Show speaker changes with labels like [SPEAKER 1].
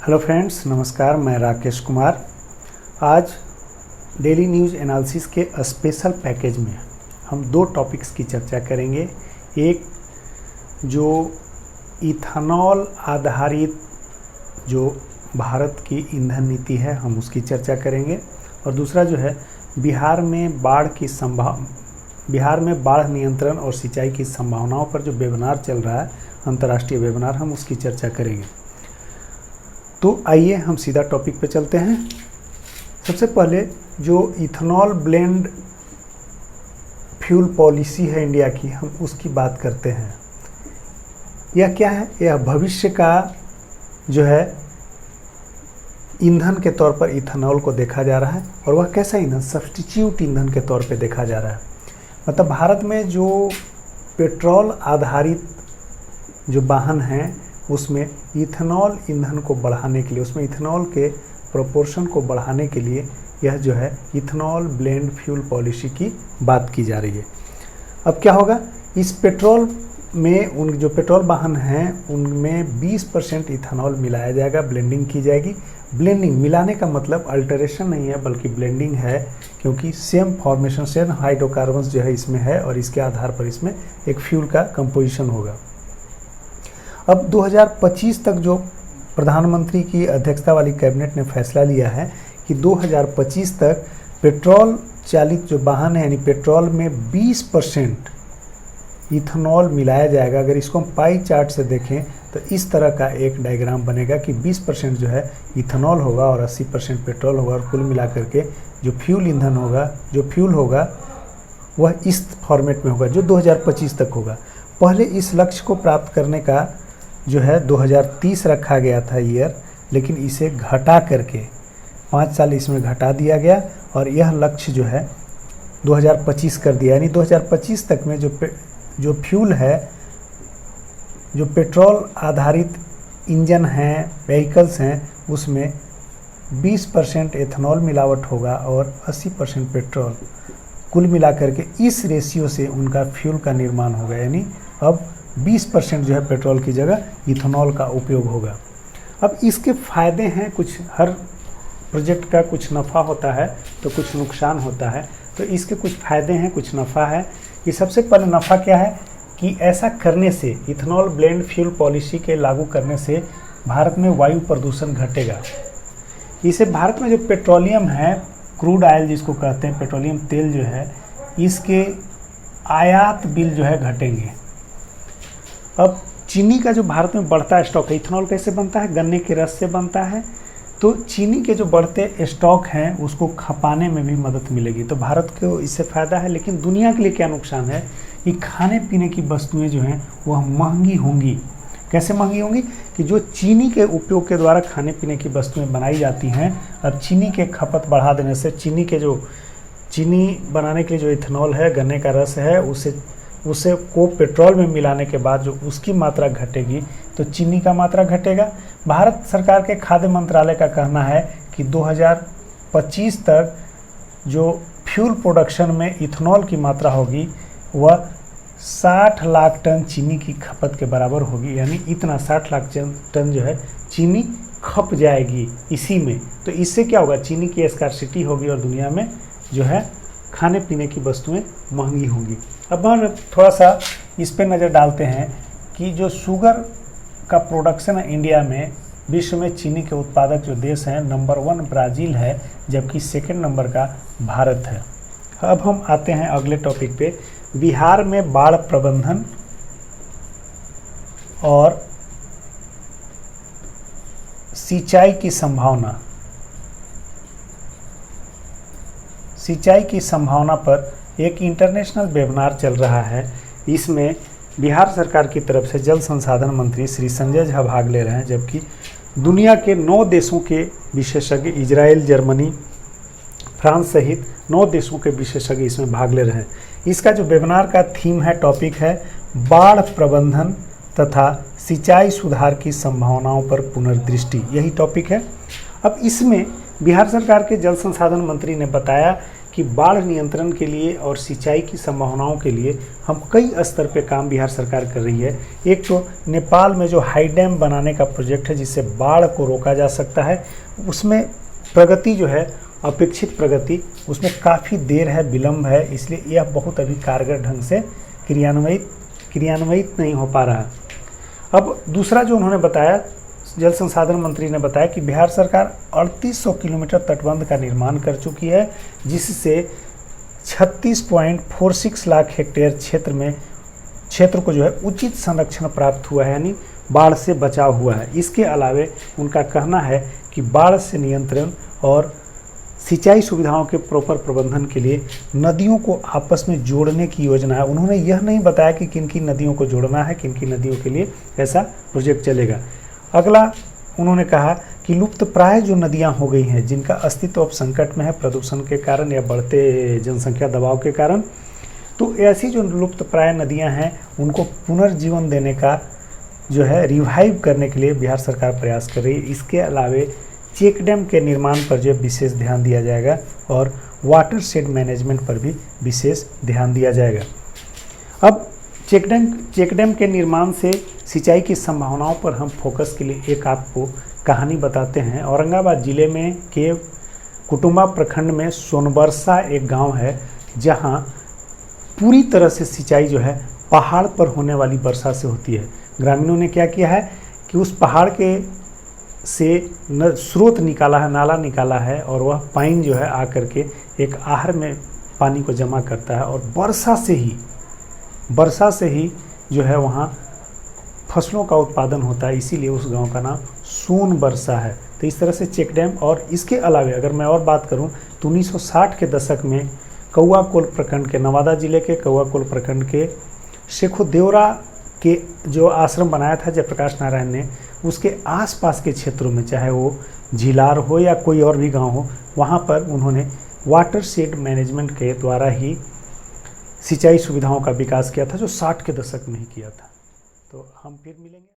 [SPEAKER 1] Hello friends, नमस्कार। मैं राकेश कुमार। आज डेली न्यूज़ एनालिसिस के स्पेशल पैकेज में हम दो टॉपिक्स की चर्चा करेंगे। एक जो इथेनॉल आधारित जो भारत की ईंधन नीति है, हम उसकी चर्चा करेंगे। और दूसरा जो है बिहार में बाढ़ नियंत्रण और सिंचाई की संभावनाओं पर जो वेबिनार चल रहा है, अंतर्राष्ट्रीय वेबिनार, हम उसकी चर्चा करेंगे। तो आइए हम सीधा टॉपिक पे चलते हैं। सबसे पहले जो इथेनॉल ब्लेंड फ्यूल पॉलिसी है इंडिया की, हम उसकी बात करते हैं। यह क्या है? यह भविष्य का जो है ईंधन के तौर पर इथेनॉल को देखा जा रहा है। और वह कैसा ईंधन? सब्स्टिट्यूट ईंधन के तौर पे देखा जा रहा है। मतलब भारत में जो पेट्रोल आधारित जो वाहन हैं उसमें इथेनॉल ईंधन को बढ़ाने के लिए, उसमें इथेनॉल के प्रोपोर्शन को बढ़ाने के लिए यह जो है इथेनॉल ब्लेंड फ्यूल पॉलिसी की बात की जा रही है। अब क्या होगा? इस पेट्रोल में उन जो पेट्रोल वाहन हैं उनमें 20% इथेनॉल मिलाया जाएगा, ब्लेंडिंग की जाएगी। ब्लेंडिंग मिलाने का मतलब अल्टरेशन नहीं है बल्कि ब्लेंडिंग है, क्योंकि सेम फॉर्मेशन सेम हाइड्रोकार्बन्स जो है इसमें है और इसके आधार पर इसमें एक फ्यूल का कंपोजिशन होगा। अब 2025 तक जो प्रधानमंत्री की अध्यक्षता वाली कैबिनेट ने फैसला लिया है कि 2025 तक पेट्रोल चालित जो वाहन है यानी पेट्रोल में 20% इथेनॉल मिलाया जाएगा। अगर इसको हम पाई चार्ट से देखें तो इस तरह का एक डायग्राम बनेगा कि 20% जो है इथेनॉल होगा और 80% पेट्रोल होगा, और कुल मिला करके जो फ्यूल ईंधन होगा, जो फ्यूल होगा वह इस फॉर्मेट में होगा जो 2025 तक होगा। पहले इस लक्ष्य को प्राप्त करने का जो है 2030 रखा गया था ईयर, लेकिन इसे घटा करके 5 साल इसमें घटा दिया गया और यह लक्ष्य जो है 2025 कर दिया। यानी 2025 तक में जो फ्यूल है, जो पेट्रोल आधारित इंजन हैं, व्हीकल्स हैं, उसमें 20% एथेनॉल मिलावट होगा और 80% पेट्रोल। कुल मिलाकर के इस रेशियो से उनका फ्यूल का निर्माण होगा। यानी अब 20% जो है पेट्रोल की जगह इथेनॉल का उपयोग होगा। अब इसके फ़ायदे हैं कुछ। हर प्रोजेक्ट का कुछ नफ़ा होता है तो कुछ नुकसान होता है। तो इसके कुछ फ़ायदे हैं, कुछ नफ़ा है। कि सबसे पहले नफ़ा क्या है कि ऐसा करने से, इथेनॉल ब्लेंड फ्यूल पॉलिसी के लागू करने से भारत में वायु प्रदूषण घटेगा। इसे भारत में जो पेट्रोलियम है, क्रूड ऑयल जिसको कहते हैं, पेट्रोलियम तेल जो है, इसके आयात बिल जो है घटेंगे। अब चीनी का जो भारत में बढ़ता स्टॉक है, इथेनॉल कैसे बनता है? गन्ने के रस से बनता है। तो चीनी के जो बढ़ते स्टॉक हैं उसको खपाने में भी मदद मिलेगी। तो भारत को इससे फ़ायदा है। लेकिन दुनिया के लिए क्या नुकसान है कि खाने पीने की वस्तुएं जो हैं वह महंगी होंगी। कैसे महंगी होंगी? कि जो चीनी के उपयोग के द्वारा खाने पीने की वस्तुएं बनाई जाती हैं, अब चीनी के खपत बढ़ा देने से चीनी बनाने के लिए जो इथेनॉल है, गन्ने का रस है, उसे को पेट्रोल में मिलाने के बाद जो उसकी मात्रा घटेगी तो चीनी का मात्रा घटेगा। भारत सरकार के खाद्य मंत्रालय का कहना है कि 2025 तक जो फ्यूल प्रोडक्शन में इथेनॉल की मात्रा होगी वह 60 लाख टन चीनी की खपत के बराबर होगी। यानी इतना 60 लाख टन जो है चीनी खप जाएगी इसी में। तो इससे क्या होगा? चीनी की स्कार्सिटी होगी और दुनिया में जो है खाने पीने की वस्तुएं महंगी होंगी। अब हम थोड़ा सा इस पे नज़र डालते हैं कि जो शुगर का प्रोडक्शन है इंडिया में, विश्व में चीनी के उत्पादक जो देश हैं, नंबर 1 ब्राज़ील है, जबकि सेकंड नंबर का भारत है। अब हम आते हैं अगले टॉपिक पे। बिहार में बाढ़ प्रबंधन और सिंचाई की संभावना। सिंचाई की संभावना पर एक इंटरनेशनल वेबिनार चल रहा है। इसमें बिहार सरकार की तरफ से जल संसाधन मंत्री श्री संजय झा भाग ले रहे हैं, जबकि दुनिया के 9 देशों के विशेषज्ञ, इजराइल, जर्मनी, फ्रांस सहित 9 देशों के विशेषज्ञ इसमें भाग ले रहे हैं। इसका जो वेबिनार का थीम है, टॉपिक है बाढ़ प्रबंधन तथा सिंचाई सुधार की संभावनाओं पर पुनर्दृष्टि। यही टॉपिक है। अब इसमें बिहार सरकार के जल संसाधन मंत्री ने बताया कि बाढ़ नियंत्रण के लिए और सिंचाई की संभावनाओं के लिए हम कई स्तर पे काम बिहार सरकार कर रही है। एक तो नेपाल में जो हाई डैम बनाने का प्रोजेक्ट है जिससे बाढ़ को रोका जा सकता है, उसमें प्रगति जो है अपेक्षित प्रगति उसमें काफ़ी देर है, विलम्ब है, इसलिए यह बहुत अभी कारगर ढंग से क्रियान्वित नहीं हो पा रहा। अब दूसरा जो उन्होंने बताया, जल संसाधन मंत्री ने बताया कि बिहार सरकार 3800 किलोमीटर तटबंध का निर्माण कर चुकी है, जिससे 36.46 लाख हेक्टेयर क्षेत्र को जो है उचित संरक्षण प्राप्त हुआ है, यानी बाढ़ से बचाव हुआ है। इसके अलावे उनका कहना है कि बाढ़ से नियंत्रण और सिंचाई सुविधाओं के प्रॉपर प्रबंधन के लिए नदियों को आपस में जोड़ने की योजना है। उन्होंने यह नहीं बताया कि किन किन नदियों को जोड़ना है, किन किन नदियों के लिए ऐसा प्रोजेक्ट चलेगा। अगला उन्होंने कहा कि लुप्त प्राय जो नदियां हो गई हैं, जिनका अस्तित्व अब संकट में है प्रदूषण के कारण या बढ़ते जनसंख्या दबाव के कारण, तो ऐसी जो लुप्त प्राय नदियां हैं उनको पुनर्जीवन देने का जो है रिवाइव करने के लिए बिहार सरकार प्रयास कर रही है। इसके अलावे चेक डैम के निर्माण पर जो विशेष ध्यान दिया जाएगा और वाटर शेड मैनेजमेंट पर भी विशेष ध्यान दिया जाएगा। अब चेक डैम के निर्माण से सिंचाई की संभावनाओं पर हम फोकस के लिए एक आपको कहानी बताते हैं। औरंगाबाद जिले में के कुटुंबा प्रखंड में सोनबरसा एक गांव है, जहां पूरी तरह से सिंचाई जो है पहाड़ पर होने वाली वर्षा से होती है। ग्रामीणों ने क्या किया है कि उस पहाड़ के से स्रोत निकाला है, नाला निकाला है, और वह पाइन जो है आकर के एक आहर में पानी को जमा करता है और वर्षा से ही जो है वहाँ फसलों का उत्पादन होता है। इसीलिए उस गांव का नाम सोनबरसा है। तो इस तरह से चेक डैम, और इसके अलावे अगर मैं और बात करूं तो 1960 के दशक में कौआकोल प्रखंड के, नवादा जिले के कौआकोल प्रखंड के शेखोदेवरा के जो आश्रम बनाया था जयप्रकाश नारायण ने, उसके आसपास के क्षेत्रों में, चाहे वो झिलार हो या कोई और भी गांव हो, वहाँ पर उन्होंने वाटर शेड मैनेजमेंट के द्वारा ही सिंचाई सुविधाओं का विकास किया था, जो 60 के दशक में ही किया था। तो हम फिर मिलेंगे।